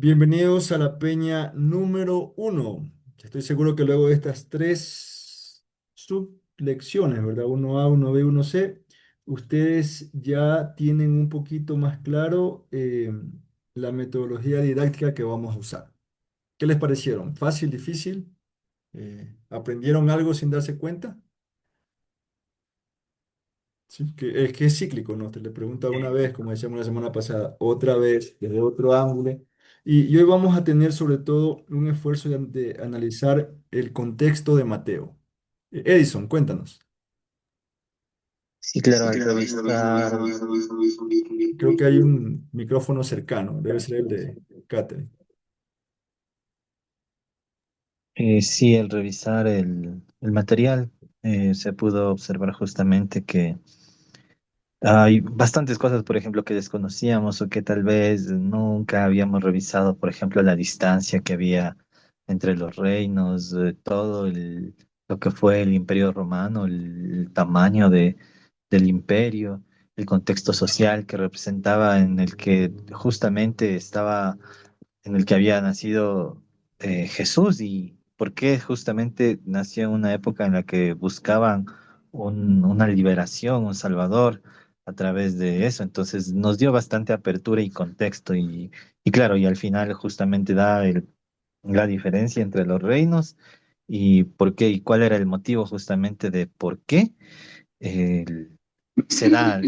Bienvenidos a la peña número uno. Estoy seguro que luego de estas tres sublecciones, ¿verdad? Uno a uno b uno c ustedes ya tienen un poquito más claro la metodología didáctica que vamos a usar. ¿Qué les parecieron? ¿Fácil, difícil? ¿Aprendieron algo sin darse cuenta? Sí, es que es cíclico, ¿no? Te le pregunta una vez, como decíamos la semana pasada, otra vez, desde otro ángulo. Y hoy vamos a tener sobre todo un esfuerzo de analizar el contexto de Mateo. Edison, cuéntanos. Sí, claro, al revisar, Creo que hay un micrófono cercano, debe ser el de Catherine. sí, al revisar el material, se pudo observar justamente que hay bastantes cosas, por ejemplo, que desconocíamos o que tal vez nunca habíamos revisado, por ejemplo, la distancia que había entre los reinos, lo que fue el Imperio Romano, el tamaño del imperio, el contexto social que representaba en el que justamente estaba en el que había nacido Jesús y por qué justamente nació en una época en la que buscaban una liberación, un salvador a través de eso. Entonces nos dio bastante apertura y contexto y claro, y al final justamente da la diferencia entre los reinos y por qué y cuál era el motivo justamente de por qué se da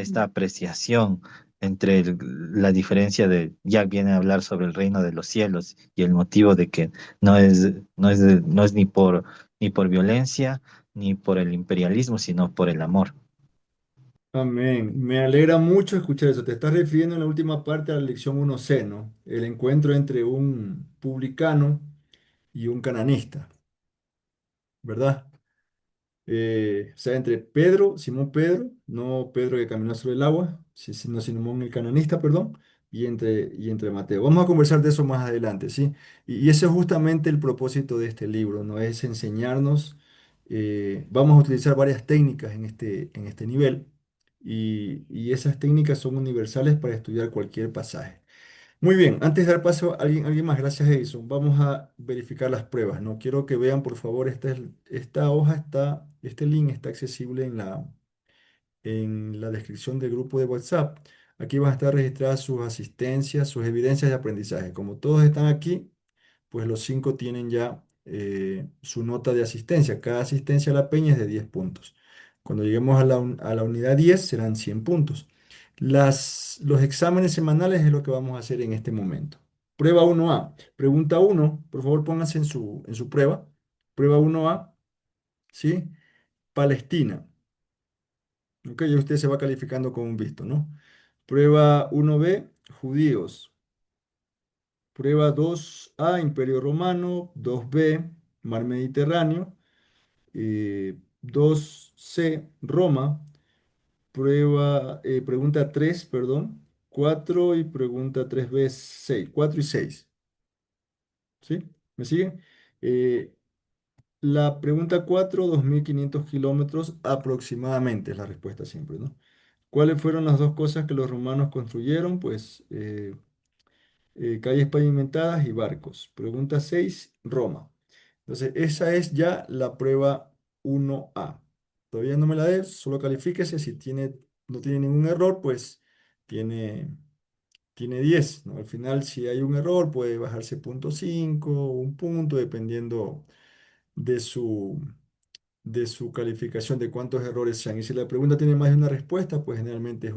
esta apreciación entre la diferencia de, ya viene a hablar sobre el reino de los cielos y el motivo de que no es ni por violencia ni por el imperialismo, sino por el amor. Amén. Me alegra mucho escuchar eso. Te estás refiriendo en la última parte a la lección 1C, ¿no? El encuentro entre un publicano y un cananista, ¿verdad? O sea, entre Pedro, Simón Pedro, no Pedro que caminó sobre el agua, sino Simón el cananista, perdón, y entre Mateo. Vamos a conversar de eso más adelante, ¿sí? Y ese es justamente el propósito de este libro, ¿no? Es enseñarnos, vamos a utilizar varias técnicas en este nivel, y esas técnicas son universales para estudiar cualquier pasaje. Muy bien, antes de dar paso a alguien más, gracias Edison, vamos a verificar las pruebas, ¿no? Quiero que vean, por favor, esta hoja este link está accesible en la descripción del grupo de WhatsApp. Aquí van a estar registradas sus asistencias, sus evidencias de aprendizaje. Como todos están aquí, pues los cinco tienen ya su nota de asistencia. Cada asistencia a la peña es de 10 puntos. Cuando lleguemos a la unidad 10 serán 100 puntos. Los exámenes semanales es lo que vamos a hacer en este momento. Prueba 1A. Pregunta 1, por favor pónganse en su prueba. Prueba 1A, ¿sí? Palestina. Ok, ya usted se va calificando con un visto, ¿no? Prueba 1B, judíos. Prueba 2A, Imperio Romano. 2B, Mar Mediterráneo. 2C, Roma. Pregunta 3, perdón. 4 y pregunta 3B, 6. 4 y 6. ¿Sí? ¿Me siguen? Eh, la pregunta 4, 2.500 kilómetros aproximadamente es la respuesta siempre, ¿no? ¿Cuáles fueron las dos cosas que los romanos construyeron? Pues calles pavimentadas y barcos. Pregunta 6, Roma. Entonces, esa es ya la prueba 1A. Todavía no me la des, solo califíquese. Si no tiene ningún error, pues tiene 10, ¿no? Al final, si hay un error, puede bajarse punto 5, un punto, dependiendo de su, de su calificación, de cuántos errores sean. Y si la pregunta tiene más de una respuesta, pues generalmente es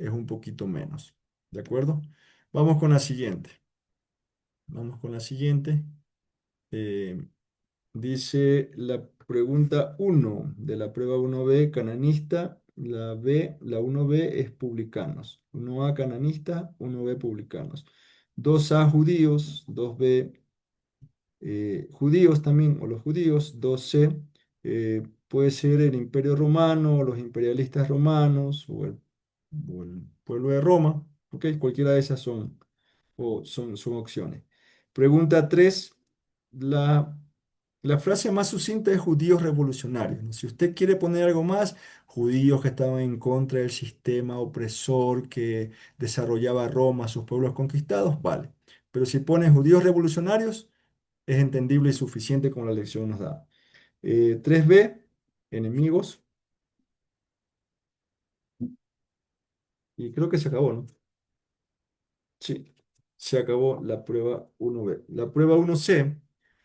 un poquito menos. ¿De acuerdo? Vamos con la siguiente. Vamos con la siguiente. Eh, Dice la pregunta 1 de la prueba 1B, cananista. La 1B es publicanos. 1A cananista, 1B publicanos. 2A judíos, 2B judíos también, o los judíos. 2C puede ser el Imperio Romano, o los imperialistas romanos, o el pueblo de Roma. ¿Ok? Cualquiera de esas son opciones. Pregunta 3, La frase más sucinta es judíos revolucionarios, ¿no? Si usted quiere poner algo más, judíos que estaban en contra del sistema opresor que desarrollaba Roma, sus pueblos conquistados, vale. Pero si pone judíos revolucionarios, es entendible y suficiente como la lección nos da. 3B, enemigos, y creo que se acabó, ¿no? Sí, se acabó la prueba 1B. La prueba 1C,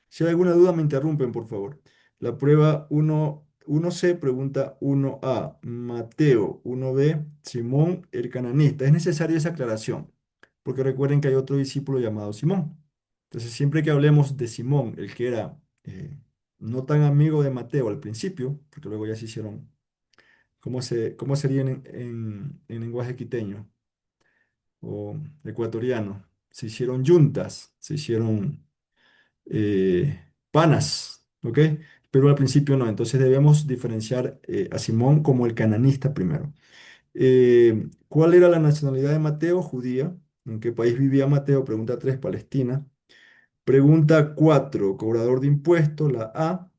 si hay alguna duda me interrumpen, por favor. La prueba 1C pregunta 1A, Mateo, 1B, Simón el cananista. Es necesaria esa aclaración, porque recuerden que hay otro discípulo llamado Simón. Entonces, siempre que hablemos de Simón, el que era no tan amigo de Mateo al principio, porque luego ya se hicieron, ¿cómo sería en lenguaje quiteño o ecuatoriano? Se hicieron yuntas, se hicieron panas, ¿ok? Pero al principio no, entonces debemos diferenciar a Simón como el cananista primero. ¿Cuál era la nacionalidad de Mateo? Judía. ¿En qué país vivía Mateo? Pregunta 3, Palestina. Pregunta 4, cobrador de impuestos, la A.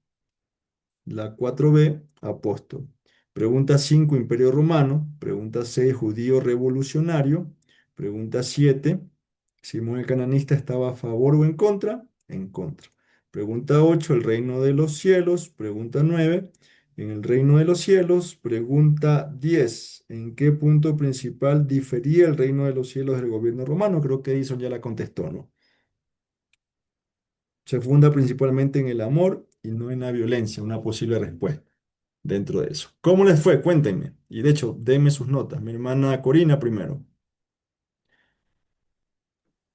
La 4B, apóstol. Pregunta 5, Imperio Romano. Pregunta 6, judío revolucionario. Pregunta 7, Simón el Cananista estaba a favor o en contra. En contra. Pregunta 8, el reino de los cielos. Pregunta 9, en el reino de los cielos. Pregunta 10, ¿en qué punto principal difería el reino de los cielos del gobierno romano? Creo que Edison ya la contestó, ¿no? Se funda principalmente en el amor y no en la violencia, una posible respuesta dentro de eso. ¿Cómo les fue? Cuéntenme. Y de hecho, denme sus notas. Mi hermana Corina primero.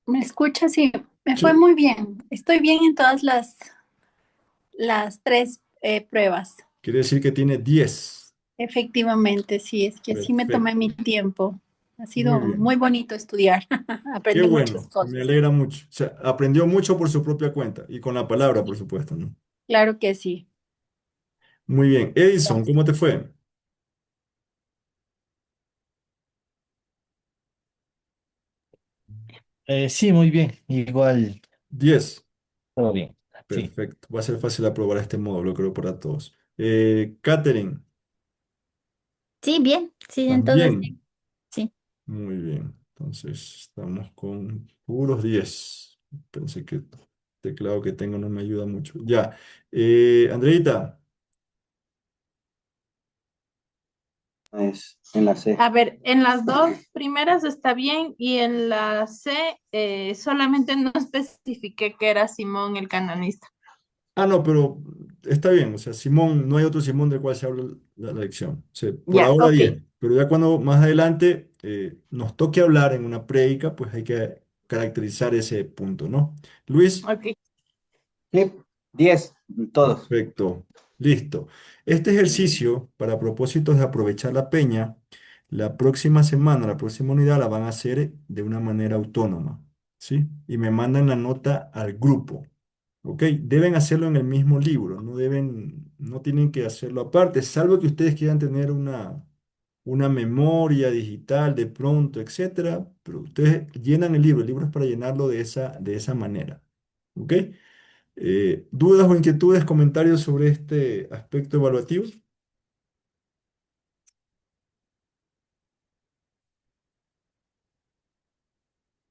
¿Me escuchas? Sí, me fue Sí, muy bien. Estoy bien en todas las tres pruebas. quiere decir que tiene 10. Efectivamente, sí, es que sí me tomé mi Perfecto. tiempo. Ha Muy sido muy bien. bonito estudiar. Qué Aprendí muchas bueno. Me cosas. alegra mucho. O sea, aprendió mucho por su propia cuenta y con la palabra, por Sí, supuesto, ¿no? claro que sí. Muy bien. Edison, ¿cómo te fue? Sí, muy bien. Igual, 10. todo bien. Sí. Perfecto. Va a ser fácil aprobar este módulo, creo, para todos. Catherine, Sí, bien, sí, entonces también. sí. Muy bien. Entonces, estamos con puros 10. Pensé que el teclado que tengo no me ayuda mucho. Ya. Andreita, Es en la C. A ver, en las dos primeras está bien y en la C solamente no especifiqué que era Simón el cananista. no, pero está bien. O sea, Simón, no hay otro Simón del cual se habla la lección. O sea, por Ya, ahora ok, 10. Pero ya cuando más adelante nos toque hablar en una prédica, pues hay que caracterizar ese punto, ¿no? Luis. ok. Sí, 10, todos. Perfecto, listo. Este ejercicio, para propósitos de aprovechar la peña, la próxima semana, la próxima unidad la van a hacer de una manera autónoma, ¿sí? Y me mandan la nota al grupo, ¿ok? Deben hacerlo en el mismo libro, no tienen que hacerlo aparte, salvo que ustedes quieran tener una memoria digital de pronto, etcétera, pero ustedes llenan el libro es para llenarlo de esa manera, ¿ok? ¿Dudas o inquietudes, comentarios sobre este aspecto evaluativo?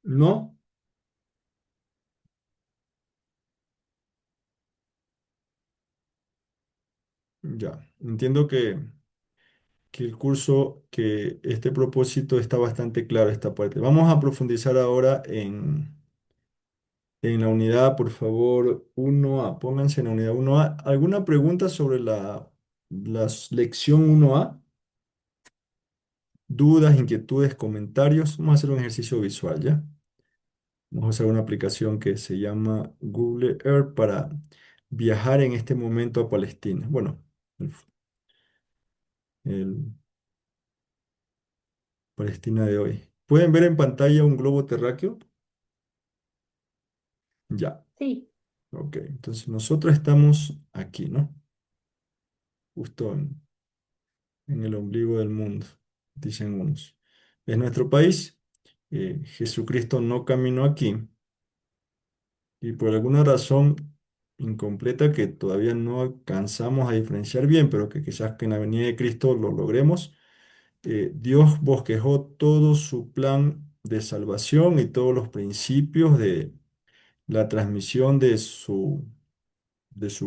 ¿No? Ya. Entiendo que el curso, que este propósito está bastante claro, esta parte. Vamos a profundizar ahora en la unidad, por favor, 1A. Pónganse en la unidad 1A. ¿Alguna pregunta sobre la lección 1A? ¿Dudas, inquietudes, comentarios? Vamos a hacer un ejercicio visual, ¿ya? Vamos a usar una aplicación que se llama Google Earth para viajar en este momento a Palestina. Bueno, el, el Palestina de hoy. ¿Pueden ver en pantalla un globo terráqueo? Ya, Sí. ok. Entonces nosotros estamos aquí, ¿no? Justo en el ombligo del mundo, dicen unos. Es nuestro país. Jesucristo no caminó aquí y por alguna razón incompleta que todavía no alcanzamos a diferenciar bien, pero que quizás que en la venida de Cristo lo logremos. Dios bosquejó todo su plan de salvación y todos los principios de la transmisión de su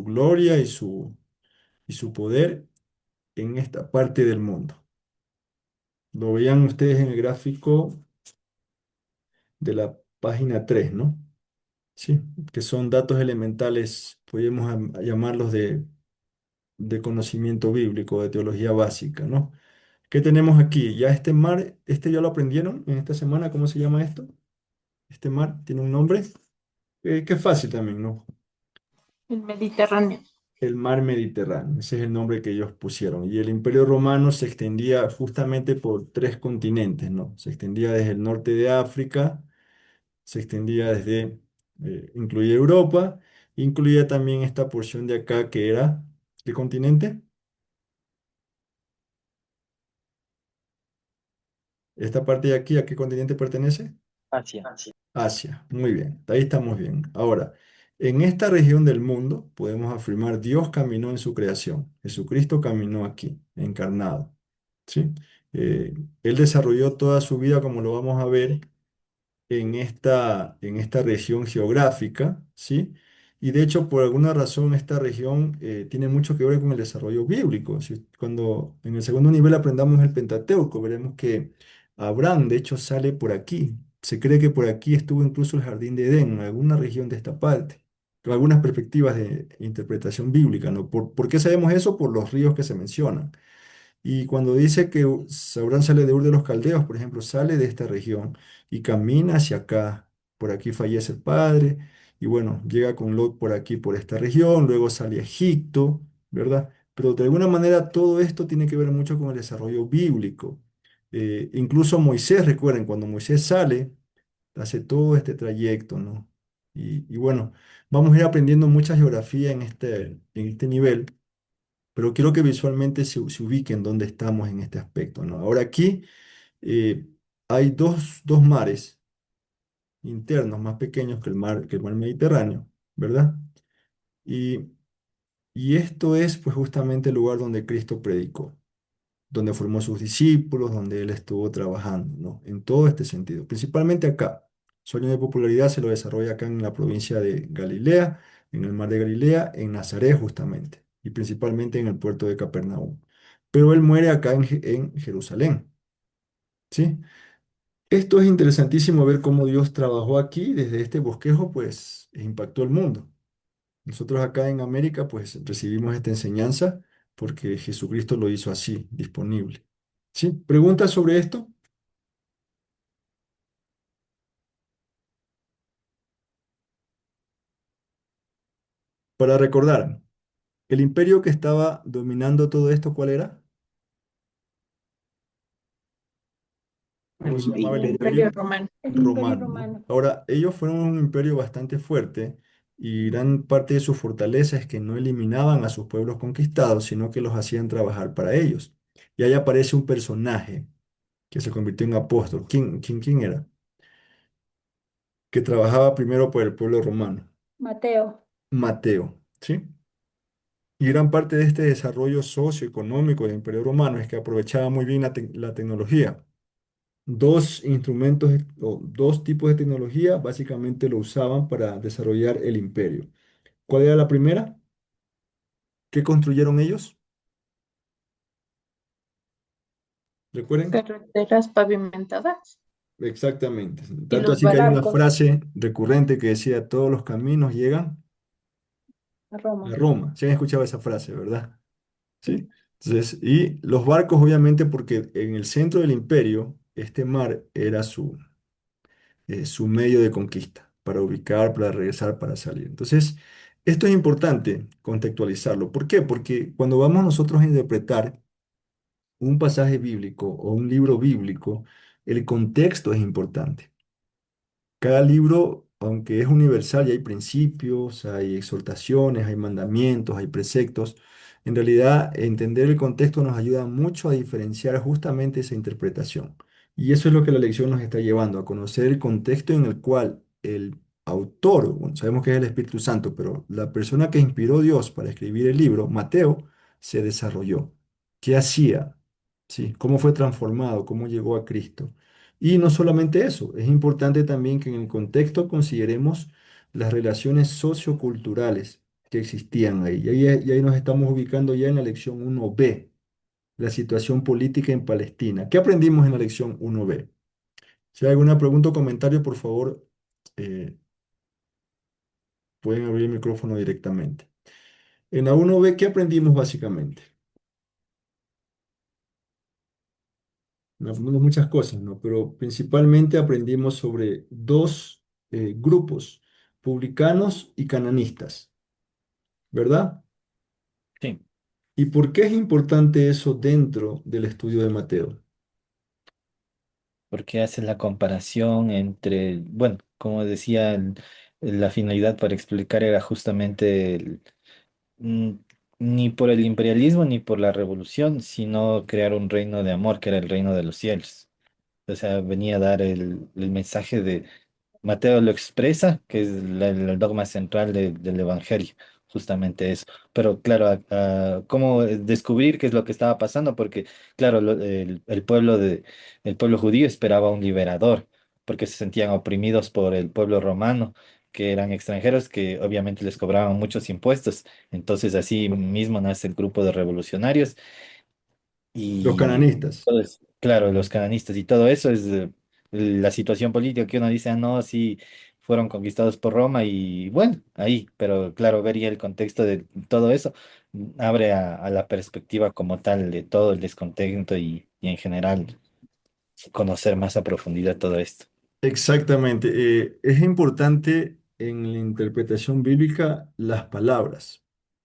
gloria y su poder en esta parte del mundo. Lo veían ustedes en el gráfico de la página 3, ¿no? Sí, que son datos elementales, podemos llamarlos de conocimiento bíblico, de teología básica, ¿no? ¿Qué tenemos aquí? Ya este mar, este ya lo aprendieron en esta semana, ¿cómo se llama esto? Este mar tiene un nombre, que es fácil también, ¿no? El Mediterráneo. El mar Mediterráneo, ese es el nombre que ellos pusieron. Y el Imperio Romano se extendía justamente por tres continentes, ¿no? Se extendía desde el norte de África, se extendía desde, incluía Europa, incluía también esta porción de acá que era, ¿qué continente? Esta parte de aquí, ¿a qué continente pertenece? Asia. Asia, muy bien, ahí estamos bien. Ahora, en esta región del mundo podemos afirmar Dios caminó en su creación, Jesucristo caminó aquí, encarnado, ¿sí? Eh, Él desarrolló toda su vida, como lo vamos a ver, en esta región geográfica, ¿sí? Y de hecho, por alguna razón, esta región tiene mucho que ver con el desarrollo bíblico. Cuando en el segundo nivel aprendamos el Pentateuco, veremos que Abraham, de hecho, sale por aquí. Se cree que por aquí estuvo incluso el jardín de Edén, en alguna región de esta parte, con algunas perspectivas de interpretación bíblica, ¿no? ¿Por qué sabemos eso? Por los ríos que se mencionan. Y cuando dice que Sabrán sale de Ur de los Caldeos, por ejemplo, sale de esta región y camina hacia acá. Por aquí fallece el padre y bueno, llega con Lot por aquí, por esta región, luego sale a Egipto, ¿verdad? Pero de alguna manera todo esto tiene que ver mucho con el desarrollo bíblico. Incluso Moisés, recuerden, cuando Moisés sale, hace todo este trayecto, ¿no? Y bueno, vamos a ir aprendiendo mucha geografía en este nivel, pero quiero que visualmente se ubiquen dónde estamos en este aspecto, ¿no? Ahora aquí eh, hay dos mares internos más pequeños que el mar Mediterráneo, ¿verdad? Y, y esto es pues justamente el lugar donde Cristo predicó, donde formó sus discípulos, donde Él estuvo trabajando, ¿no? En todo este sentido, principalmente acá. Su año de popularidad se lo desarrolla acá en la provincia de Galilea, en el mar de Galilea, en Nazaret justamente, y principalmente en el puerto de Capernaum. Pero Él muere acá en Jerusalén, ¿sí? Esto es interesantísimo ver cómo Dios trabajó aquí desde este bosquejo, pues impactó el mundo. Nosotros acá en América, pues recibimos esta enseñanza porque Jesucristo lo hizo así, disponible. ¿Sí? ¿Preguntas sobre esto? Para recordar, el imperio que estaba dominando todo esto, ¿cuál era? ¿Cómo se llamaba el El Imperio imperio? Romano. El Imperio Romano, ¿no? Romano. Ahora, ellos fueron un imperio bastante fuerte y gran parte de su fortaleza es que no eliminaban a sus pueblos conquistados, sino que los hacían trabajar para ellos. Y ahí aparece un personaje que se convirtió en apóstol. ¿Quién era? Que trabajaba primero por el pueblo romano. Mateo. Mateo, ¿sí? Y gran parte de este desarrollo socioeconómico del Imperio Romano es que aprovechaba muy bien la tecnología. Dos instrumentos o dos tipos de tecnología básicamente lo usaban para desarrollar el imperio. ¿Cuál era la primera? ¿Qué construyeron ellos? ¿Recuerden? Carreteras pavimentadas Exactamente. y Tanto los así que hay una barcos frase recurrente que decía, todos los caminos llegan A a Roma. Roma. ¿Se han escuchado esa frase, verdad? Sí. ¿Sí? Entonces, y los barcos, obviamente, porque en el centro del imperio, este mar era su medio de conquista, para ubicar, para regresar, para salir. Entonces, esto es importante contextualizarlo. ¿Por qué? Porque cuando vamos nosotros a interpretar un pasaje bíblico o un libro bíblico, el contexto es importante. Cada libro, aunque es universal y hay principios, hay exhortaciones, hay mandamientos, hay preceptos, en realidad entender el contexto nos ayuda mucho a diferenciar justamente esa interpretación. Y eso es lo que la lección nos está llevando, a conocer el contexto en el cual el autor, bueno, sabemos que es el Espíritu Santo, pero la persona que inspiró Dios para escribir el libro, Mateo, se desarrolló. ¿Qué hacía? ¿Sí? ¿Cómo fue transformado? ¿Cómo llegó a Cristo? Y no solamente eso, es importante también que en el contexto consideremos las relaciones socioculturales que existían ahí. Y ahí nos estamos ubicando ya en la lección 1b, la situación política en Palestina. ¿Qué aprendimos en la lección 1b? Si hay alguna pregunta o comentario, por favor, eh, pueden abrir el micrófono directamente. En la 1b, ¿qué aprendimos básicamente? Aprendimos muchas cosas, ¿no? Pero principalmente aprendimos sobre dos grupos, publicanos y cananistas, ¿verdad? Sí, ¿Y por qué es importante eso dentro del estudio de Mateo? porque hace la comparación entre, bueno, como decía, la finalidad para explicar era justamente mm, ni por el imperialismo ni por la revolución, sino crear un reino de amor, que era el reino de los cielos. O sea, venía a dar el mensaje de Mateo lo expresa, que es el dogma central del Evangelio, justamente eso. Pero claro, ¿cómo descubrir qué es lo que estaba pasando? Porque claro, el pueblo judío esperaba un liberador, porque se sentían oprimidos por el pueblo romano, que eran extranjeros, que obviamente les cobraban muchos impuestos. Entonces así mismo nace el grupo de revolucionarios Los y cananistas. todo es, claro, los cananistas y todo eso es la situación política que uno dice, ah, no, sí, fueron conquistados por Roma y bueno, ahí, pero claro, ver ya el contexto de todo eso abre a la perspectiva como tal de todo el descontento y en general conocer más a profundidad todo esto. Exactamente. Es importante en la interpretación bíblica las palabras,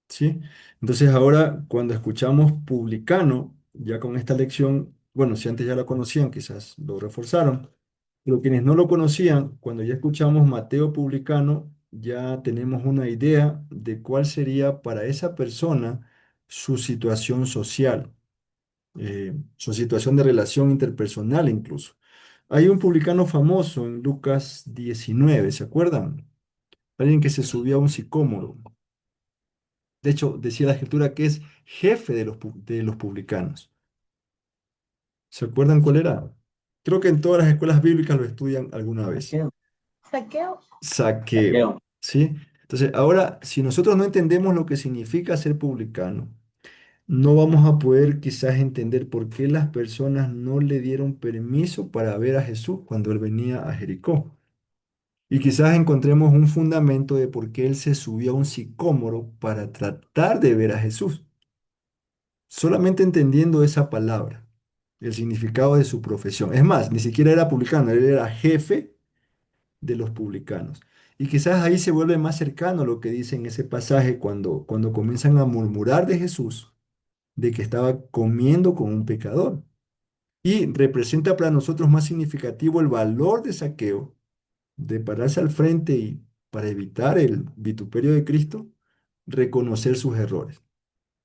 ¿sí? Entonces ahora cuando escuchamos publicano, ya con esta lección, bueno, si antes ya la conocían, quizás lo reforzaron, pero quienes no lo conocían, cuando ya escuchamos Mateo publicano, ya tenemos una idea de cuál sería para esa persona su situación social, su situación de relación interpersonal incluso. Hay un publicano famoso en Lucas 19, ¿se acuerdan? Alguien que se subió a un sicómoro. De hecho, decía la escritura que es jefe de los publicanos. ¿Se acuerdan cuál era? Creo que en todas las escuelas bíblicas lo estudian alguna vez. Saqueo. Saqueo. Saqueo, Saqueo. ¿sí? Entonces, ahora, si nosotros no entendemos lo que significa ser publicano, no vamos a poder quizás entender por qué las personas no le dieron permiso para ver a Jesús cuando él venía a Jericó. Y quizás encontremos un fundamento de por qué él se subió a un sicómoro para tratar de ver a Jesús. Solamente entendiendo esa palabra, el significado de su profesión. Es más, ni siquiera era publicano, él era jefe de los publicanos. Y quizás ahí se vuelve más cercano lo que dice en ese pasaje cuando comienzan a murmurar de Jesús, de que estaba comiendo con un pecador. Y representa para nosotros más significativo el valor de Saqueo, de pararse al frente y para evitar el vituperio de Cristo, reconocer sus errores,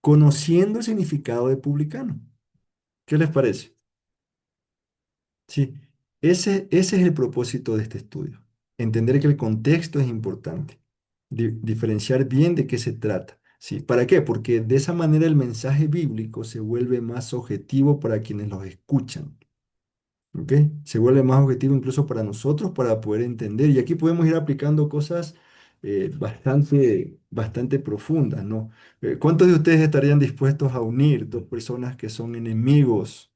conociendo el significado de publicano. ¿Qué les parece? Sí, ese es el propósito de este estudio. Entender que el contexto es importante, diferenciar bien de qué se trata. Sí, ¿para qué? Porque de esa manera el mensaje bíblico se vuelve más objetivo para quienes los escuchan. ¿Ok? Se vuelve más objetivo incluso para nosotros para poder entender. Y aquí podemos ir aplicando cosas bastante profundas, ¿no? ¿Cuántos de ustedes estarían dispuestos a unir dos personas que son enemigos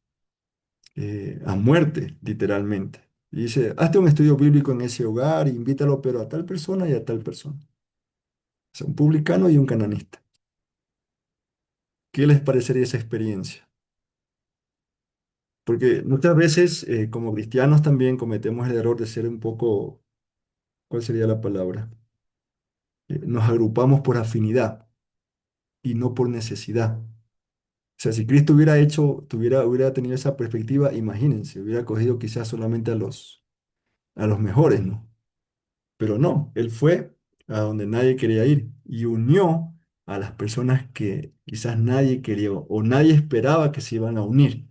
a muerte, literalmente? Y dice, hazte un estudio bíblico en ese hogar, invítalo, pero a tal persona y a tal persona. O sea, un publicano y un cananista. ¿Qué les parecería esa experiencia? Porque muchas veces, como cristianos, también cometemos el error de ser un poco, ¿cuál sería la palabra? Nos agrupamos por afinidad y no por necesidad. O sea, si Cristo hubiera tenido esa perspectiva, imagínense, hubiera cogido quizás solamente a los mejores, ¿no? Pero no, Él fue a donde nadie quería ir y unió a las personas que quizás nadie quería o nadie esperaba que se iban a unir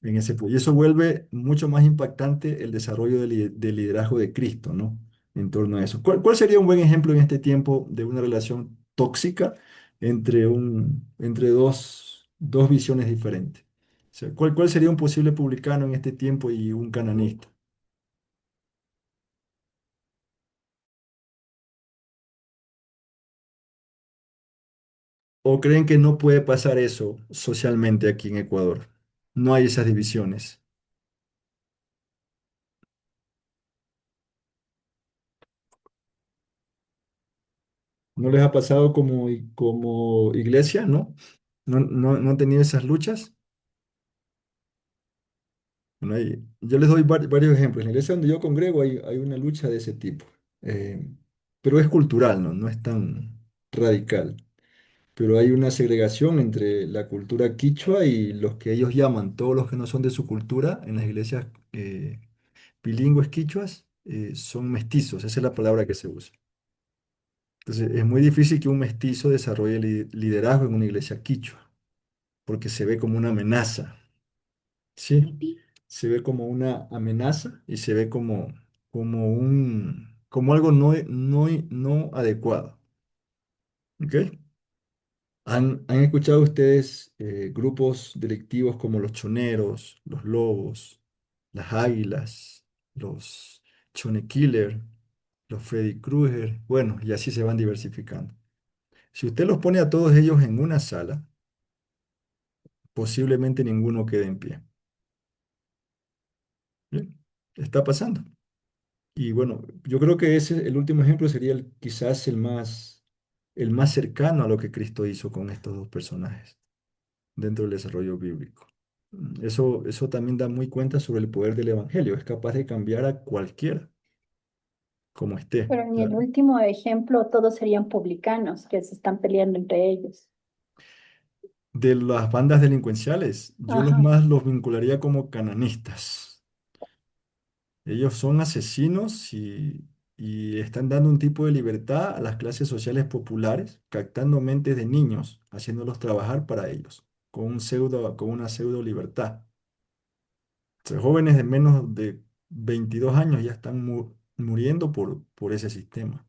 en ese punto. Y eso vuelve mucho más impactante el desarrollo del liderazgo de Cristo, ¿no? en torno a eso. ¿Cuál sería un buen ejemplo en este tiempo de una relación tóxica entre dos visiones diferentes? O sea, ¿cuál sería un posible publicano en este tiempo y un cananista? ¿O creen que no puede pasar eso socialmente aquí en Ecuador? No hay esas divisiones. ¿No les ha pasado como iglesia, no? ¿No han tenido esas luchas? Bueno, yo les doy varios ejemplos. En la iglesia donde yo congrego hay una lucha de ese tipo. Eh, pero es cultural, ¿no? No es tan radical. Pero hay una segregación entre la cultura quichua y los que ellos llaman, todos los que no son de su cultura, en las iglesias bilingües quichuas, son mestizos, esa es la palabra que se usa. Entonces, es muy difícil que un mestizo desarrolle liderazgo en una iglesia quichua, porque se ve como una amenaza, ¿sí? Se ve como una amenaza y se ve como algo no adecuado, ¿ok? ¿Han escuchado ustedes grupos delictivos como los choneros, los lobos, las águilas, los chone killer, los Freddy Krueger? Bueno, y así se van diversificando. Si usted los pone a todos ellos en una sala, posiblemente ninguno quede en pie. ¿Bien? Está pasando. Y bueno, yo creo que el último ejemplo sería quizás el más cercano a lo que Cristo hizo con estos dos personajes dentro del desarrollo bíblico. Eso también da muy cuenta sobre el poder del Evangelio. Es capaz de cambiar a cualquiera, como esté. Pero en el último ejemplo, todos serían publicanos que se están peleando entre ellos. De las bandas delincuenciales, yo los Ajá. más los vincularía como cananistas. Ellos son asesinos y están dando un tipo de libertad a las clases sociales populares, captando mentes de niños, haciéndolos trabajar para ellos, con una pseudo libertad. O sea, jóvenes de menos de 22 años ya están muriendo por ese sistema.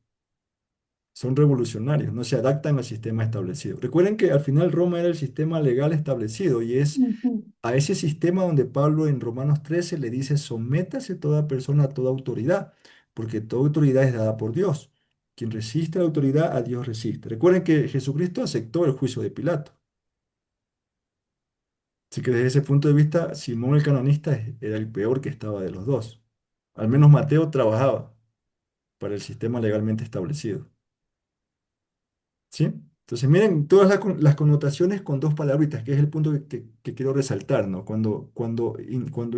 Son revolucionarios, no se adaptan al sistema establecido. Recuerden que al final Roma era el sistema legal establecido y es Ujú. a ese sistema donde Pablo en Romanos 13 le dice, sométase toda persona a toda autoridad, porque toda autoridad es dada por Dios. Quien resiste a la autoridad, a Dios resiste. Recuerden que Jesucristo aceptó el juicio de Pilato. Así que desde ese punto de vista, Simón el canonista era el peor que estaba de los dos. Al menos Mateo trabajaba para el sistema legalmente establecido. ¿Sí? Entonces, miren todas las connotaciones con dos palabritas, que es el punto que quiero resaltar, ¿no? Cuando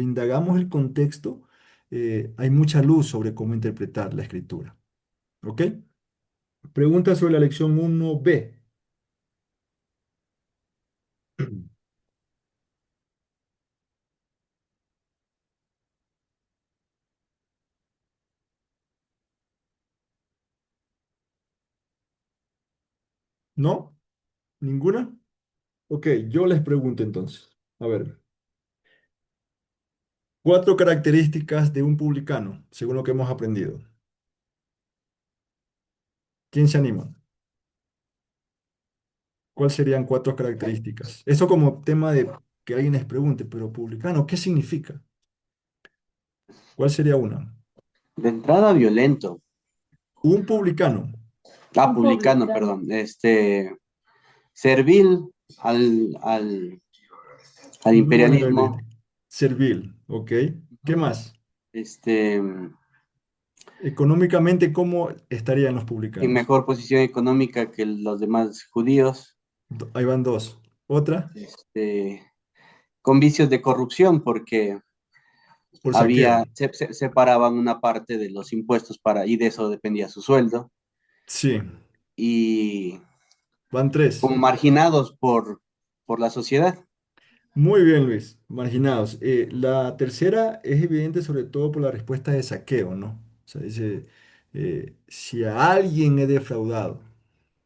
indagamos el contexto, hay mucha luz sobre cómo interpretar la escritura. ¿Ok? Pregunta sobre la lección 1b. ¿No? ¿Ninguna? Ok, yo les pregunto entonces. A ver, cuatro características de un publicano, según lo que hemos aprendido. ¿Quién se anima? ¿Cuáles serían cuatro características? Eso como tema de que alguien les pregunte, pero publicano, ¿qué significa? ¿Cuál sería una? De entrada, violento. Un publicano, Ah, Un publicano, publicano. perdón. Servil al una buena imperialismo. característica. Servil, ¿ok? ¿Qué más? Este, Económicamente, ¿cómo estarían los en publicanos? mejor posición económica que los demás judíos. Ahí van dos. ¿Otra? Con vicios de corrupción, porque Por saqueo. separaban una parte de los impuestos y de eso dependía su sueldo. Sí, Y van tres. como marginados por la sociedad. Muy bien, Luis. Marginados. La tercera es evidente sobre todo por la respuesta de saqueo, ¿no? O sea, dice, si a alguien he defraudado.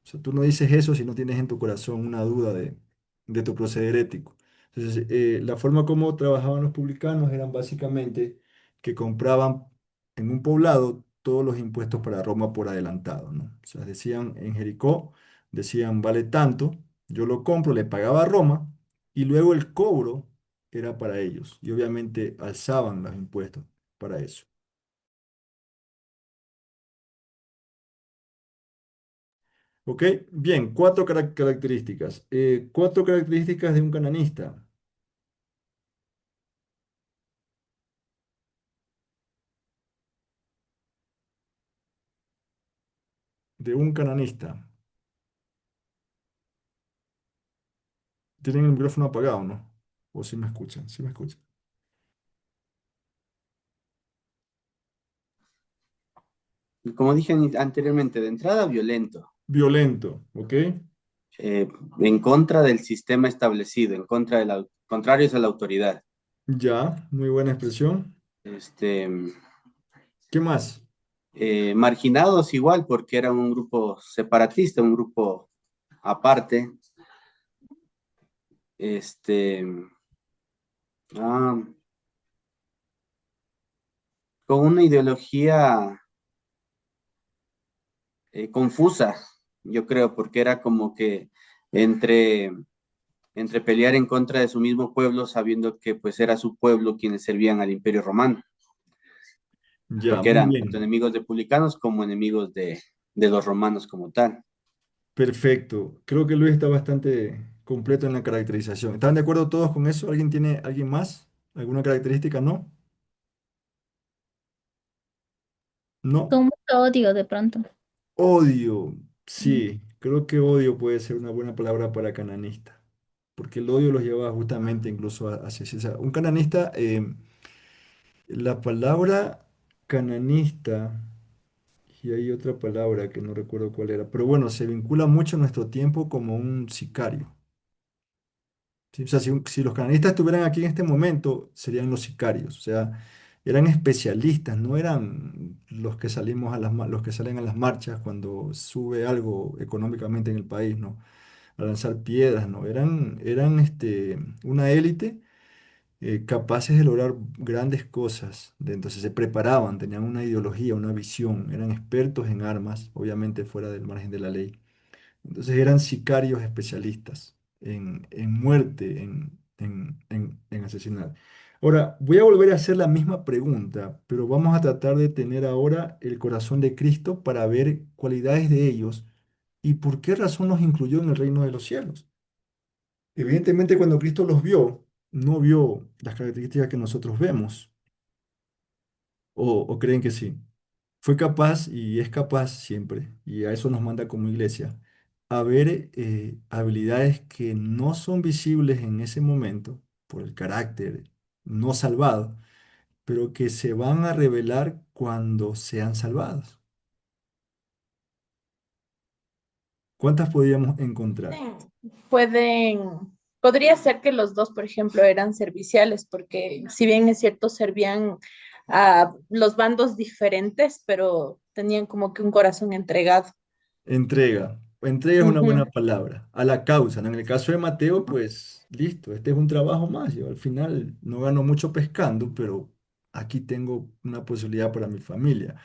O sea, tú no dices eso si no tienes en tu corazón una duda de tu proceder ético. Entonces, la forma como trabajaban los publicanos eran básicamente que compraban en un poblado todos los impuestos para Roma por adelantado, ¿no? O sea, decían en Jericó, decían vale tanto, yo lo compro, le pagaba a Roma y luego el cobro era para ellos y obviamente alzaban los impuestos para eso. ¿Ok? Bien, cuatro características. Cuatro características de un cananista. De un cananista. Tienen el micrófono apagado, ¿no? O si me escuchan, si me escuchan. Y como dije anteriormente, de entrada violento, Violento, ¿ok? en contra del sistema establecido, en contra de contrarios a la autoridad. Ya, muy buena expresión. Este, ¿Qué más? marginados igual, porque era un grupo separatista, un grupo aparte. Este, ah, con una ideología confusa, yo creo, porque era como que entre, entre pelear en contra de su mismo pueblo, sabiendo que pues era su pueblo quienes servían al Imperio Romano, Ya, porque muy eran tanto bien. enemigos republicanos como enemigos de los romanos como tal. Perfecto. Creo que Luis está bastante completo en la caracterización. ¿Están de acuerdo todos con eso? ¿Alguien tiene, alguien más? ¿Alguna característica? ¿No? ¿No? Con mucho odio de pronto. Odio. Mm. Sí, creo que odio puede ser una buena palabra para cananista. Porque el odio los lleva justamente incluso hacia esa. Un cananista, la palabra cananista, y hay otra palabra que no recuerdo cuál era, pero bueno, se vincula mucho a nuestro tiempo como un sicario. ¿Sí? O sea, si los canalistas estuvieran aquí en este momento, serían los sicarios. O sea, eran especialistas, no eran los que salimos a los que salen a las marchas cuando sube algo económicamente en el país, ¿no? A lanzar piedras, ¿no? Eran una élite capaces de lograr grandes cosas. Entonces se preparaban, tenían una ideología, una visión, eran expertos en armas, obviamente fuera del margen de la ley. Entonces eran sicarios especialistas en muerte, en asesinar. Ahora, voy a volver a hacer la misma pregunta, pero vamos a tratar de tener ahora el corazón de Cristo para ver cualidades de ellos y por qué razón los incluyó en el reino de los cielos. Evidentemente, cuando Cristo los vio, no vio las características que nosotros vemos, o creen que sí. Fue capaz y es capaz siempre, y a eso nos manda como iglesia, a ver habilidades que no son visibles en ese momento por el carácter no salvado, pero que se van a revelar cuando sean salvados. ¿Cuántas podríamos encontrar? Podría ser que los dos, por ejemplo, eran serviciales, porque si bien es cierto, servían a los bandos diferentes, pero tenían como que un corazón entregado. Entrega. Entrega es una Ujú. buena palabra. A la causa, ¿no? En el caso de Mateo, pues listo, este es un trabajo más. Yo al final no gano mucho pescando, pero aquí tengo una posibilidad para mi familia.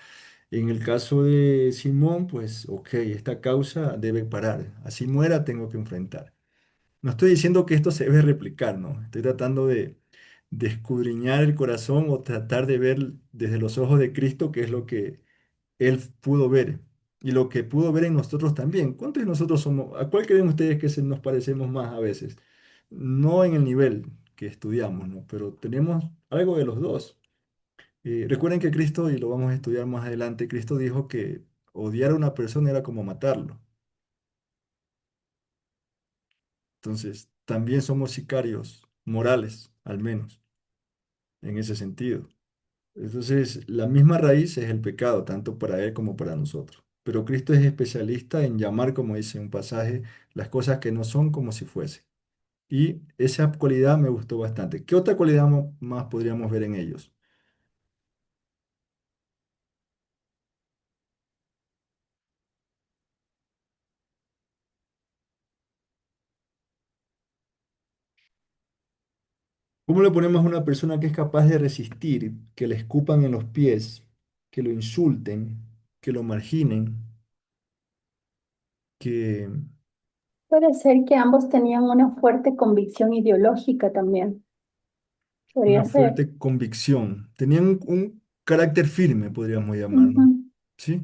En el caso de Simón, pues ok, esta causa debe parar. Así muera, tengo que enfrentar. No estoy diciendo que esto se debe replicar, ¿no? Estoy tratando de escudriñar el corazón o tratar de ver desde los ojos de Cristo qué es lo que él pudo ver y lo que pudo ver en nosotros también. ¿Cuántos de nosotros somos? ¿A cuál creen ustedes que nos parecemos más a veces? No en el nivel que estudiamos, ¿no? Pero tenemos algo de los dos. Recuerden que Cristo, y lo vamos a estudiar más adelante, Cristo dijo que odiar a una persona era como matarlo. Entonces, también somos sicarios morales, al menos, en ese sentido. Entonces, la misma raíz es el pecado, tanto para él como para nosotros. Pero Cristo es especialista en llamar, como dice un pasaje, las cosas que no son como si fuese. Y esa cualidad me gustó bastante. ¿Qué otra cualidad más podríamos ver en ellos? ¿Cómo le ponemos a una persona que es capaz de resistir, que le escupan en los pies? que lo insulten, que lo marginen, que Puede ser que ambos tenían una fuerte convicción ideológica también. una Podría ser. fuerte convicción. Tenían un carácter firme, podríamos llamarlo, Ujú. ¿sí?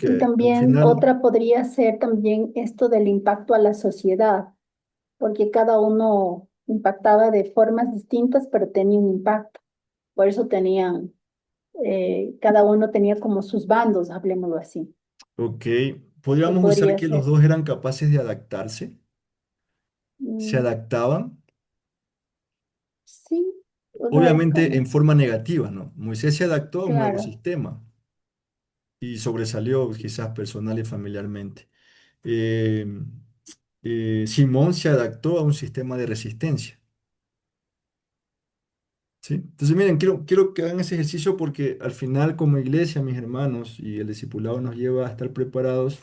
Y Porque al también final, otra podría ser también esto del impacto a la sociedad, porque cada uno impactaba de formas distintas, pero tenía un impacto. Por eso tenían, cada uno tenía como sus bandos, hablemoslo así, ok, que podríamos usar podría que los ser. dos eran capaces de adaptarse, se Mm, adaptaban, sí, o sea, es obviamente en como, forma negativa, ¿no? Moisés se adaptó a un nuevo claro, sistema y sobresalió quizás personal y familiarmente. Eh, Simón se adaptó a un sistema de resistencia. ¿Sí? Entonces, miren, quiero que hagan ese ejercicio porque al final, como iglesia, mis hermanos, y el discipulado nos lleva a estar preparados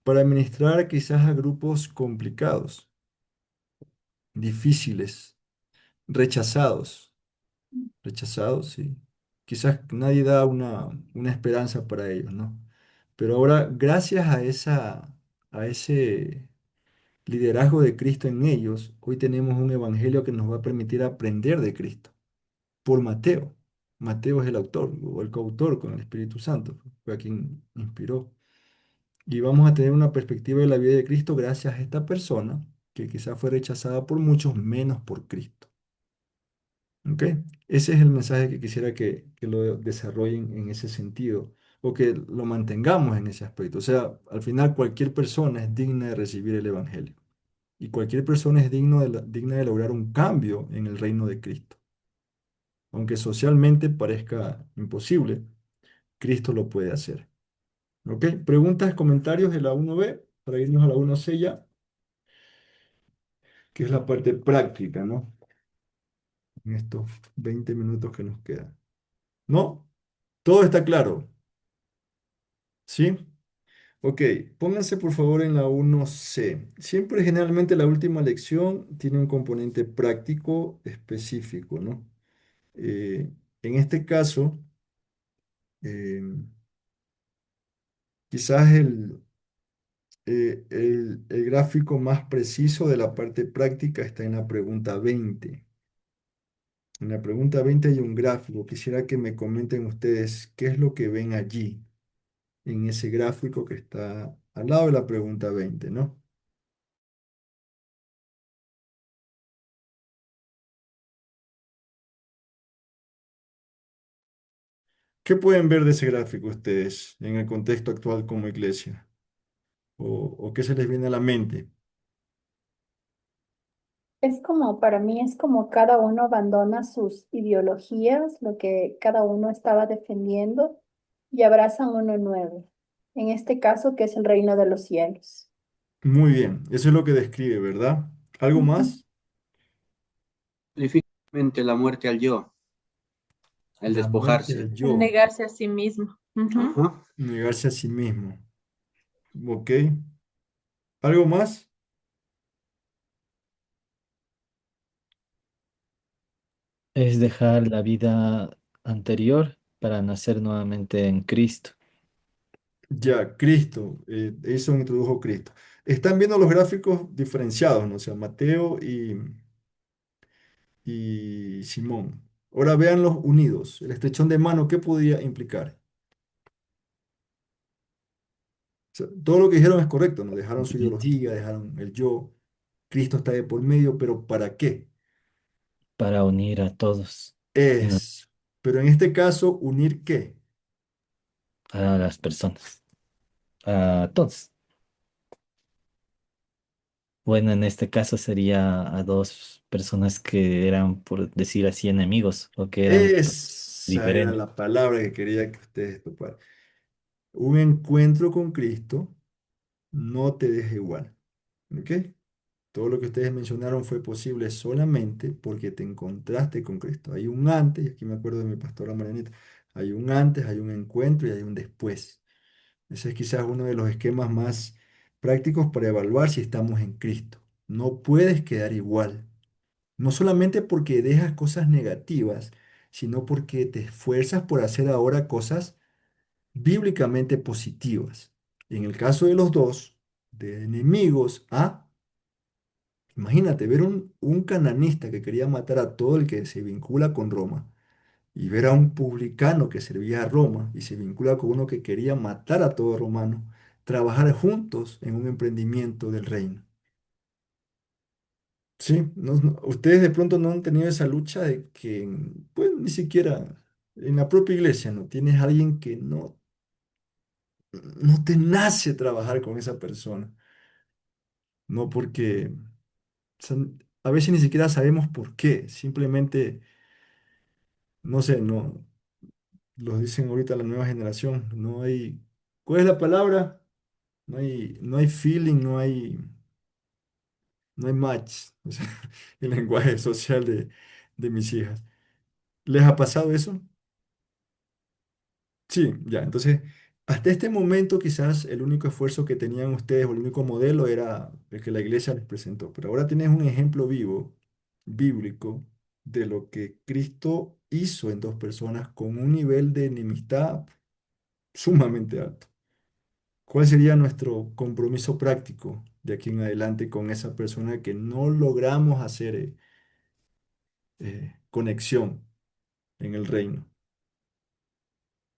para administrar quizás a grupos complicados, difíciles, rechazados, rechazados, sí. Quizás nadie da una esperanza para ellos, ¿no? Pero ahora, gracias a ese liderazgo de Cristo en ellos, hoy tenemos un evangelio que nos va a permitir aprender de Cristo. Por Mateo. Mateo es el autor o el coautor con el Espíritu Santo, fue a quien inspiró. Y vamos a tener una perspectiva de la vida de Cristo gracias a esta persona que quizás fue rechazada por muchos, menos por Cristo. ¿Ok? Ese es el mensaje que quisiera que lo desarrollen en ese sentido o que lo mantengamos en ese aspecto. O sea, al final cualquier persona es digna de recibir el Evangelio y cualquier persona es digna de lograr un cambio en el reino de Cristo. Aunque socialmente parezca imposible, Cristo lo puede hacer. ¿Ok? Preguntas, comentarios de la 1B para irnos a la 1C ya, que es la parte práctica, ¿no? En estos 20 minutos que nos quedan. ¿No? Todo está claro, ¿sí? Ok, pónganse por favor en la 1C. Siempre generalmente la última lección tiene un componente práctico específico, ¿no? Eh, en este caso, eh, quizás el gráfico más preciso de la parte práctica está en la pregunta 20. En la pregunta 20 hay un gráfico. Quisiera que me comenten ustedes qué es lo que ven allí, en ese gráfico que está al lado de la pregunta 20, ¿no? ¿Qué pueden ver de ese gráfico ustedes en el contexto actual como iglesia? ¿O qué se les viene a la mente? es como, para mí es como cada uno abandona sus ideologías, lo que cada uno estaba defendiendo, y abrazan uno nuevo. En este caso, que es el reino de los cielos. Muy bien, eso es lo que describe, ¿verdad? ¿Algo Ujú. más? Específicamente la muerte al yo, el La muerte despojarse. del el yo, negarse a sí mismo. Ujú. Ajá. negarse a sí mismo. ¿Ok? ¿Algo más? Es dejar la vida anterior para nacer nuevamente en Cristo. Ya, Cristo, eso introdujo Cristo. Están viendo los gráficos diferenciados, ¿no? O sea, Mateo y Simón. Ahora véanlos unidos. El estrechón de mano, ¿qué podía implicar? O sea, todo lo que dijeron es correcto, ¿no? Dejaron su ideología, dejaron el yo. Cristo está de por medio, pero ¿para qué? Para unir a todos, no Es, pero en este caso, ¿unir qué? a las personas, a todos. Bueno, en este caso sería a dos personas que eran, por decir así, enemigos o que eran Esa era diferentes. la palabra que quería que ustedes toparan. Un encuentro con Cristo no te deja igual. ¿Ok? Todo lo que ustedes mencionaron fue posible solamente porque te encontraste con Cristo. Hay un antes, y aquí me acuerdo de mi pastora Marianita, hay un antes, hay un encuentro y hay un después. Ese es quizás uno de los esquemas más prácticos para evaluar si estamos en Cristo. No puedes quedar igual. No solamente porque dejas cosas negativas, sino porque te esfuerzas por hacer ahora cosas bíblicamente positivas. En el caso de los dos, de enemigos a, imagínate, ver un cananista que quería matar a todo el que se vincula con Roma y ver a un publicano que servía a Roma y se vincula con uno que quería matar a todo romano, trabajar juntos en un emprendimiento del reino. Sí, ustedes de pronto no han tenido esa lucha de que, pues, ni siquiera en la propia iglesia, ¿no? Tienes a alguien que no te nace trabajar con esa persona, no porque, o sea, a veces ni siquiera sabemos por qué, simplemente, no sé, no, lo dicen ahorita la nueva generación, no hay, ¿cuál es la palabra? No hay feeling, no hay match, o sea, el lenguaje social de mis hijas. ¿Les ha pasado eso? Sí, ya. Entonces, hasta este momento quizás el único esfuerzo que tenían ustedes o el único modelo era el que la iglesia les presentó. Pero ahora tienes un ejemplo vivo, bíblico, de lo que Cristo hizo en dos personas con un nivel de enemistad sumamente alto. ¿Cuál sería nuestro compromiso práctico de aquí en adelante con esa persona que no logramos hacer conexión en el reino?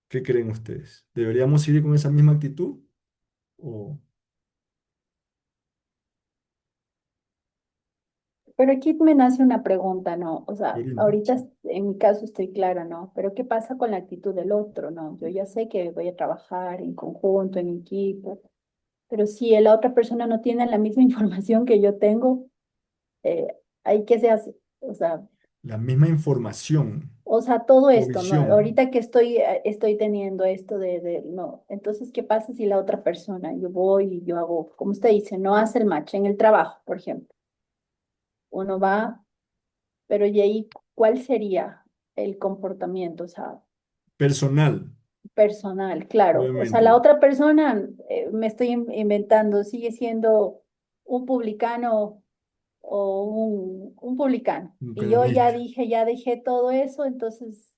¿Qué creen ustedes? ¿Deberíamos seguir con esa misma actitud o Pero aquí me nace una pregunta, ¿no? O sea, Corina? ahorita en mi caso estoy clara, ¿no? Pero ¿qué pasa con la actitud del otro, ¿no? Yo ya sé que voy a trabajar en conjunto, en equipo, pero si la otra persona no tiene la misma información que yo tengo, eh, ¿ahí qué se hace? La misma información O sea, todo o esto, ¿no? visión Ahorita que estoy teniendo esto no. Entonces, ¿qué pasa si la otra persona, yo voy y yo hago, como usted dice, no hace el match en el trabajo, por ejemplo? Uno va, pero ¿y ahí cuál sería el comportamiento? O sea, personal, personal, claro. O sea, la obviamente. otra persona, me estoy inventando, sigue siendo un publicano o un publicano. Un Y yo ya cananista. dije, ya dejé todo eso, entonces,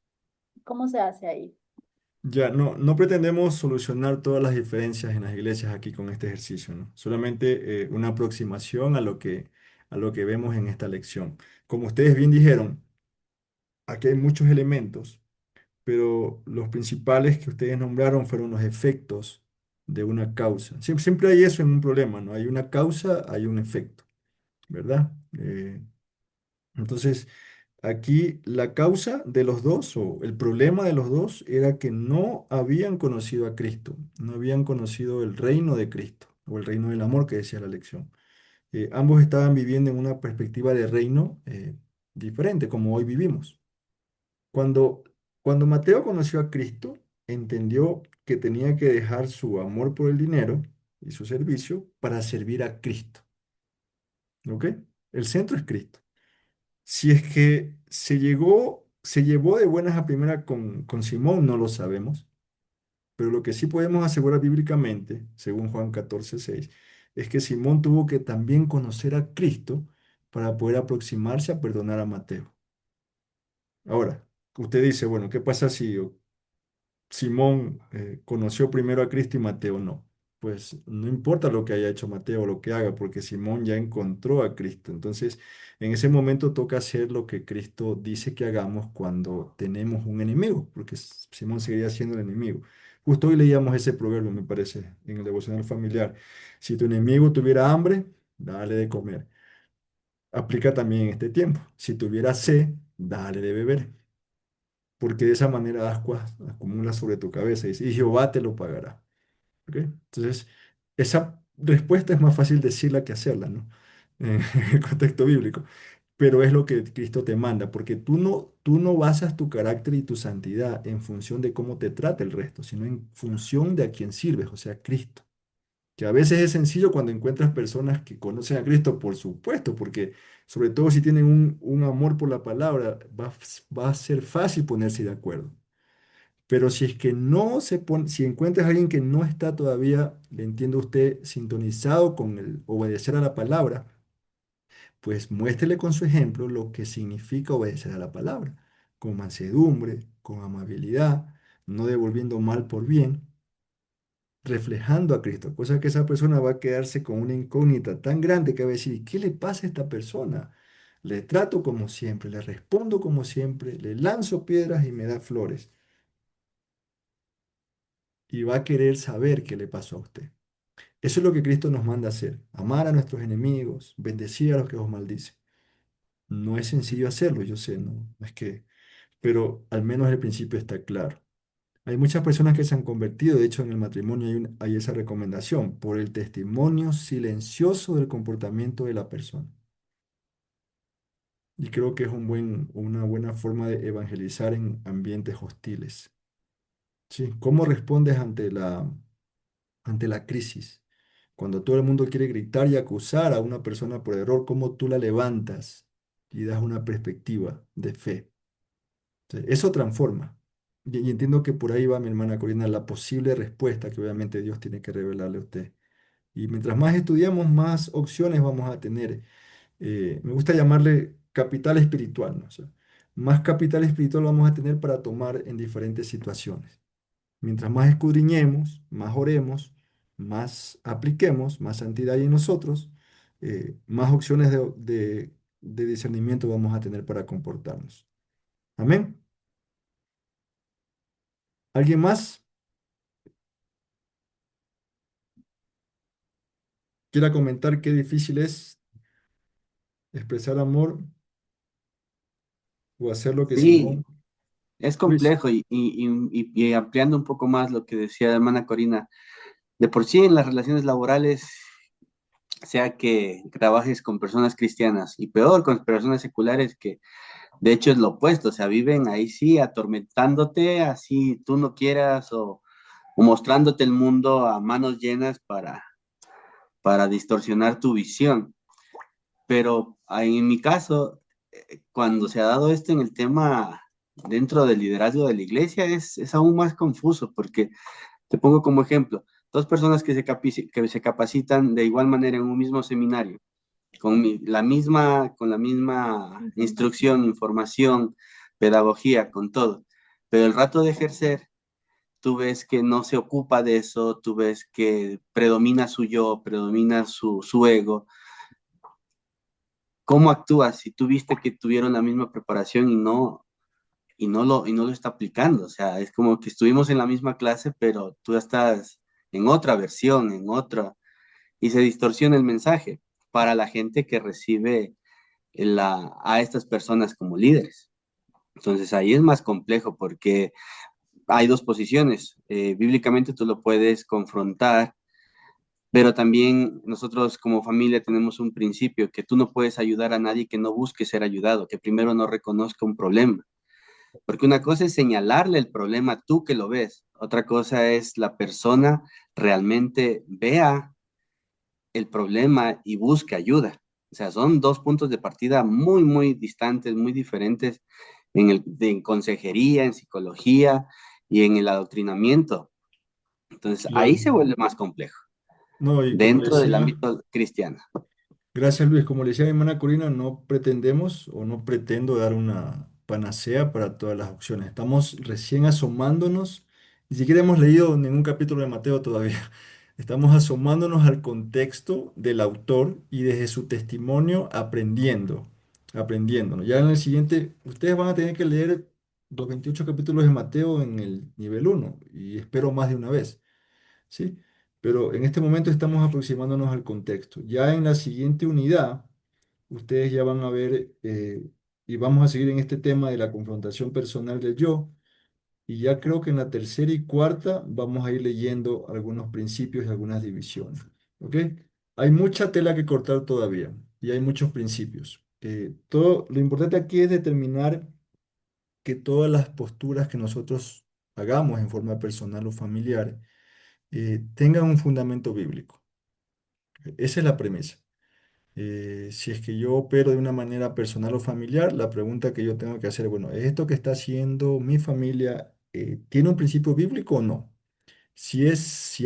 ¿cómo se hace ahí? Ya, no pretendemos solucionar todas las diferencias en las iglesias aquí con este ejercicio, ¿no? Solamente una aproximación a lo que vemos en esta lección. Como ustedes bien dijeron, aquí hay muchos elementos, pero los principales que ustedes nombraron fueron los efectos de una causa. Siempre hay eso en un problema, ¿no? Hay una causa, hay un efecto, ¿verdad? Entonces, aquí la causa de los dos o el problema de los dos era que no habían conocido a Cristo, no habían conocido el reino de Cristo o el reino del amor que decía la lección. Ambos estaban viviendo en una perspectiva de reino diferente, como hoy vivimos. Cuando, cuando Mateo conoció a Cristo, entendió que tenía que dejar su amor por el dinero y su servicio para servir a Cristo. ¿Ok? El centro es Cristo. Si es que se llevó de buenas a primeras con Simón, no lo sabemos, pero lo que sí podemos asegurar bíblicamente, según Juan 14:6, es que Simón tuvo que también conocer a Cristo para poder aproximarse a perdonar a Mateo. Ahora, usted dice, bueno, ¿qué pasa si Simón conoció primero a Cristo y Mateo no? Pues no importa lo que haya hecho Mateo o lo que haga, porque Simón ya encontró a Cristo. Entonces, en ese momento toca hacer lo que Cristo dice que hagamos cuando tenemos un enemigo, porque Simón seguiría siendo el enemigo. Justo hoy leíamos ese proverbio, me parece, en el devocional familiar. Si tu enemigo tuviera hambre, dale de comer. Aplica también en este tiempo. Si tuviera sed, dale de beber, porque de esa manera ascuas acumulas sobre tu cabeza y Jehová te lo pagará. ¿Ok? Entonces, esa respuesta es más fácil decirla que hacerla, ¿no? En el contexto bíblico. Pero es lo que Cristo te manda, porque tú no basas tu carácter y tu santidad en función de cómo te trata el resto, sino en función de a quién sirves, o sea, Cristo. Que a veces es sencillo cuando encuentras personas que conocen a Cristo, por supuesto, porque sobre todo si tienen un amor por la palabra, va a ser fácil ponerse de acuerdo. Pero si es que no se pone, si encuentras a alguien que no está todavía, le entiendo a usted, sintonizado con el obedecer a la palabra, pues muéstrele con su ejemplo lo que significa obedecer a la palabra, con mansedumbre, con amabilidad, no devolviendo mal por bien, reflejando a Cristo, cosa que esa persona va a quedarse con una incógnita tan grande que va a decir, ¿qué le pasa a esta persona? Le trato como siempre, le respondo como siempre, le lanzo piedras y me da flores. Y va a querer saber qué le pasó a usted. Eso es lo que Cristo nos manda a hacer, amar a nuestros enemigos, bendecir a los que os maldicen. No es sencillo hacerlo, yo sé, no es que, pero al menos el principio está claro. Hay muchas personas que se han convertido, de hecho en el matrimonio hay esa recomendación, por el testimonio silencioso del comportamiento de la persona. Y creo que es una buena forma de evangelizar en ambientes hostiles. ¿Sí? ¿Cómo respondes ante la crisis? Cuando todo el mundo quiere gritar y acusar a una persona por error, ¿cómo tú la levantas y das una perspectiva de fe? Sí, eso transforma. Y entiendo que por ahí va mi hermana Corina, la posible respuesta que obviamente Dios tiene que revelarle a usted. Y mientras más estudiamos, más opciones vamos a tener. Me gusta llamarle capital espiritual, ¿no? O sea, más capital espiritual vamos a tener para tomar en diferentes situaciones. Mientras más escudriñemos, más oremos, más apliquemos, más santidad hay en nosotros, más opciones de discernimiento vamos a tener para comportarnos. Amén. ¿Alguien más quiera comentar qué difícil es expresar amor o hacer lo que Sí, Simón? es Luis. complejo y ampliando un poco más lo que decía la hermana Corina, de por sí en las relaciones laborales, sea que trabajes con personas cristianas y peor con personas seculares que de hecho es lo opuesto, o sea, viven ahí sí atormentándote, así tú no quieras o mostrándote el mundo a manos llenas para distorsionar tu visión. Pero en mi caso, cuando se ha dado esto en el tema dentro del liderazgo de la iglesia, es aún más confuso, porque te pongo como ejemplo, dos personas que se capacitan de igual manera en un mismo seminario, con la misma Información. instrucción, información, pedagogía, con todo, pero el rato de ejercer, tú ves que no se ocupa de eso, tú ves que predomina su yo, predomina su ego. ¿Cómo actúas si tú viste que tuvieron la misma preparación y no lo está aplicando? O sea, es como que estuvimos en la misma clase, pero tú estás en otra versión, y se distorsiona el mensaje para la gente que recibe a estas personas como líderes. Entonces ahí es más complejo porque hay dos posiciones. Bíblicamente tú lo puedes confrontar, pero también nosotros como familia tenemos un principio que tú no puedes ayudar a nadie que no busque ser ayudado, que primero no reconozca un problema. Porque una cosa es señalarle el problema tú que lo ves, otra cosa es la persona realmente vea el problema y busque ayuda. O sea, son dos puntos de partida muy, muy distantes, muy diferentes en consejería, en psicología y en el adoctrinamiento. Entonces, ahí se vuelve más complejo No, y como le dentro del decía, ámbito cristiano. gracias Luis, como le decía mi hermana Corina, no pretendemos o no pretendo dar una panacea para todas las opciones. Estamos recién asomándonos, ni siquiera hemos leído ningún capítulo de Mateo todavía. Estamos asomándonos al contexto del autor y desde su testimonio aprendiendo, ¿no? Ya en el siguiente, ustedes van a tener que leer los 28 capítulos de Mateo en el nivel uno y espero más de una vez. ¿Sí? Pero en este momento estamos aproximándonos al contexto. Ya en la siguiente unidad, ustedes ya van a ver, y vamos a seguir en este tema de la confrontación personal del yo, y ya creo que en la tercera y cuarta vamos a ir leyendo algunos principios y algunas divisiones. ¿Ok? Hay mucha tela que cortar todavía, y hay muchos principios. Lo importante aquí es determinar que todas las posturas que nosotros hagamos en forma personal o familiar, tengan un fundamento bíblico. Esa es la premisa. Si es que yo opero de una manera personal o familiar, la pregunta que yo tengo que hacer, bueno, ¿es esto que está haciendo mi familia, tiene un principio bíblico o no? Si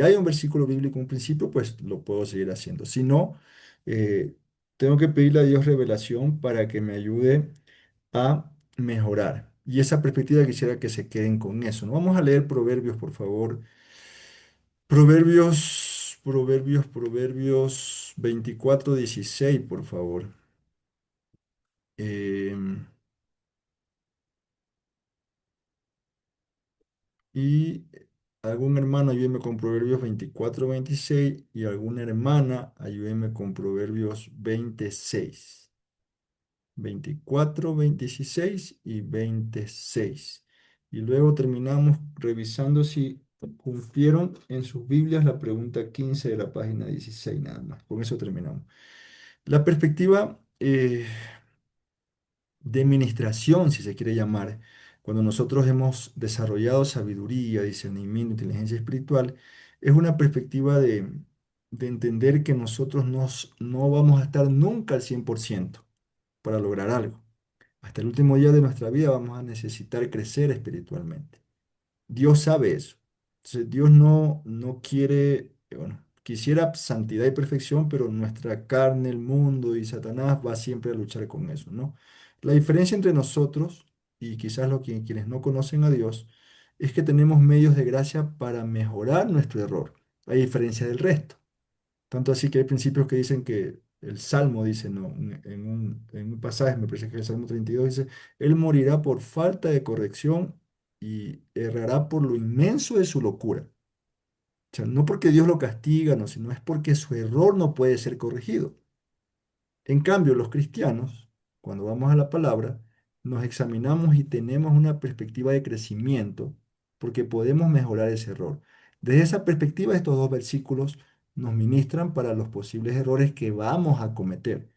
hay un versículo bíblico, un principio, pues lo puedo seguir haciendo. Si no, eh, tengo que pedirle a Dios revelación para que me ayude a mejorar. Y esa perspectiva quisiera que se queden con eso. ¿No? Vamos a leer Proverbios, por favor. Proverbios 24:16, por favor. Em, y algún hermano ayúdeme con Proverbios 24:26 y alguna hermana ayúdeme con Proverbios 24, 26 y 26. Y luego terminamos revisando si cumplieron en sus Biblias la pregunta 15 de la página 16 nada más. Con eso terminamos. La perspectiva de administración, si se quiere llamar, cuando nosotros hemos desarrollado sabiduría, discernimiento, inteligencia espiritual, es una perspectiva de entender que nosotros no vamos a estar nunca al 100% para lograr algo. Hasta el último día de nuestra vida vamos a necesitar crecer espiritualmente. Dios sabe eso. Entonces, Dios no quiere, bueno, quisiera santidad y perfección, pero nuestra carne, el mundo y Satanás va siempre a luchar con eso, ¿no? La diferencia entre nosotros y quizás quienes no conocen a Dios es que tenemos medios de gracia para mejorar nuestro error, a diferencia del resto. Tanto así que hay principios que dicen que el Salmo dice, no, en un pasaje, me parece que es el Salmo 32 dice, Él morirá por falta de corrección y errará por lo inmenso de su locura. O sea, no porque Dios lo castiga, no, sino es porque su error no puede ser corregido. En cambio, los cristianos, cuando vamos a la palabra, nos examinamos y tenemos una perspectiva de crecimiento porque podemos mejorar ese error. Desde esa perspectiva, estos dos versículos nos ministran para los posibles errores que vamos a cometer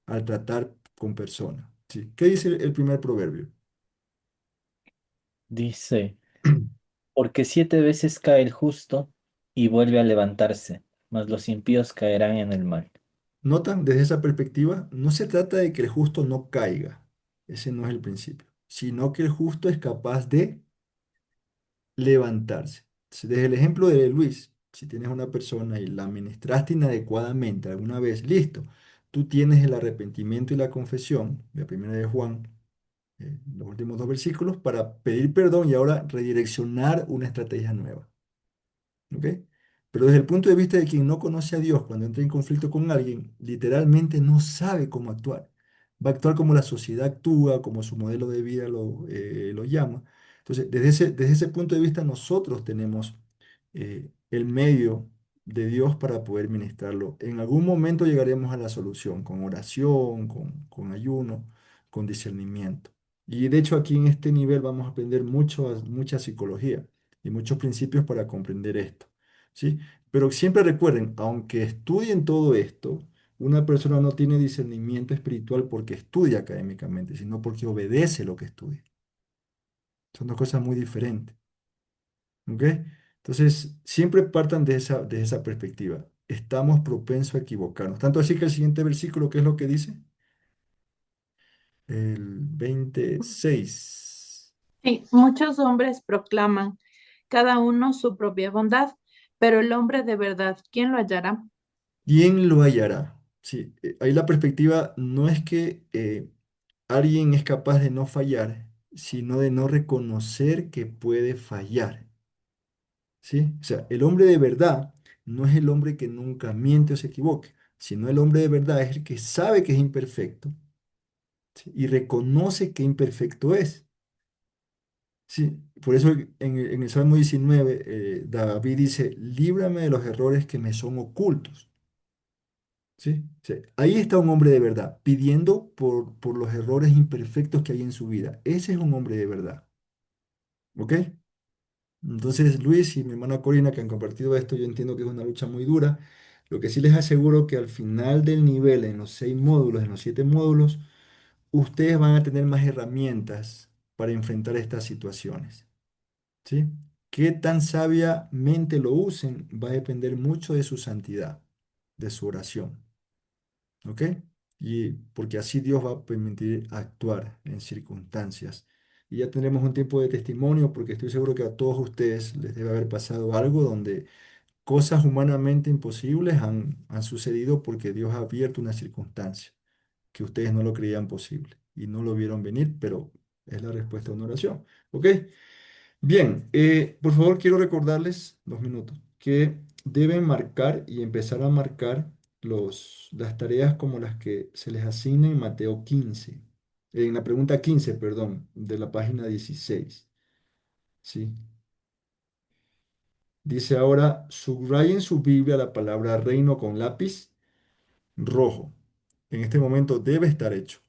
al tratar con personas. ¿Sí? ¿Qué dice el primer proverbio? Dice, porque 7 veces cae el justo y vuelve a levantarse, mas los impíos caerán en el mal. ¿Notan? Desde esa perspectiva, no se trata de que el justo no caiga, ese no es el principio, sino que el justo es capaz de levantarse. Desde el ejemplo de Luis, si tienes una persona y la administraste inadecuadamente alguna vez, listo, tú tienes el arrepentimiento y la confesión, de primera de Juan, los últimos dos versículos, para pedir perdón y ahora redireccionar una estrategia nueva. ¿Ok? Pero desde el punto de vista de quien no conoce a Dios, cuando entra en conflicto con alguien, literalmente no sabe cómo actuar. Va a actuar como la sociedad actúa, como su modelo de vida lo llama. Entonces, desde ese punto de vista, nosotros tenemos el medio de Dios para poder ministrarlo. En algún momento llegaremos a la solución, con oración, con ayuno, con discernimiento. Y de hecho, aquí en este nivel vamos a aprender mucha psicología y muchos principios para comprender esto, ¿sí? Pero siempre recuerden, aunque estudien todo esto, una persona no tiene discernimiento espiritual porque estudia académicamente, sino porque obedece lo que estudia. Son dos cosas muy diferentes, ¿ok? Entonces, siempre partan de esa perspectiva. Estamos propensos a equivocarnos. Tanto así que el siguiente versículo, ¿qué es lo que dice? El 26. Sí, muchos hombres proclaman cada uno su propia bondad, pero el hombre de verdad, ¿quién lo hallará? ¿Quién lo hallará? Sí, ahí la perspectiva no es que alguien es capaz de no fallar, sino de no reconocer que puede fallar. ¿Sí? O sea, el hombre de verdad no es el hombre que nunca miente o se equivoque, sino el hombre de verdad es el que sabe que es imperfecto, ¿sí? Y reconoce que imperfecto es. ¿Sí? Por eso en el Salmo 19, David dice, líbrame de los errores que me son ocultos. ¿Sí? O sea, ahí está un hombre de verdad, pidiendo por los errores imperfectos que hay en su vida. Ese es un hombre de verdad. ¿Ok? Entonces, Luis y mi hermana Corina, que han compartido esto, yo entiendo que es una lucha muy dura. Lo que sí les aseguro que al final del nivel, en los 6 módulos, en los 7 módulos, ustedes van a tener más herramientas para enfrentar estas situaciones. ¿Sí? Qué tan sabiamente lo usen va a depender mucho de su santidad, de su oración. ¿Ok? Y porque así Dios va a permitir actuar en circunstancias. Y ya tendremos un tiempo de testimonio porque estoy seguro que a todos ustedes les debe haber pasado algo donde cosas humanamente imposibles han sucedido porque Dios ha abierto una circunstancia que ustedes no lo creían posible y no lo vieron venir, pero es la respuesta a una oración. ¿Ok? Bien, por favor quiero recordarles 2 minutos. que deben marcar y empezar a marcar las tareas como las que se les asigna en Mateo 15, en la pregunta 15, perdón, de la página 16. ¿Sí? Dice ahora, subrayen en su Biblia la palabra reino con lápiz rojo. En este momento debe estar hecho.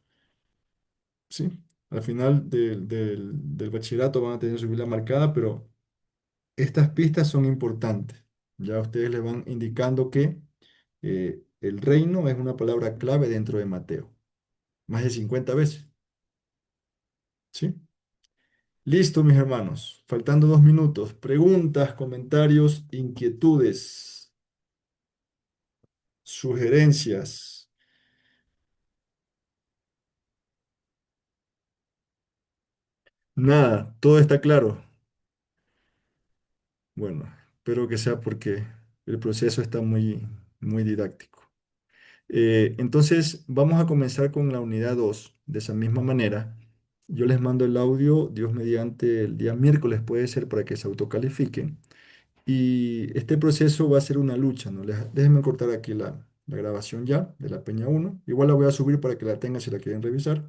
¿Sí? Al final del bachillerato van a tener su Biblia marcada, pero estas pistas son importantes. Ya ustedes le van indicando que el reino es una palabra clave dentro de Mateo. Más de 50 veces. ¿Sí? Listo, mis hermanos. Faltando 2 minutos. Preguntas, comentarios, inquietudes, sugerencias. Nada, todo está claro. Bueno, espero que sea porque el proceso está muy didáctico. Entonces, vamos a comenzar con la unidad 2 de esa misma manera. Yo les mando el audio, Dios mediante, el día miércoles puede ser para que se autocalifiquen. Y este proceso va a ser una lucha, ¿no? Déjenme cortar aquí la grabación ya de la Peña 1. Igual la voy a subir para que la tengan si la quieren revisar.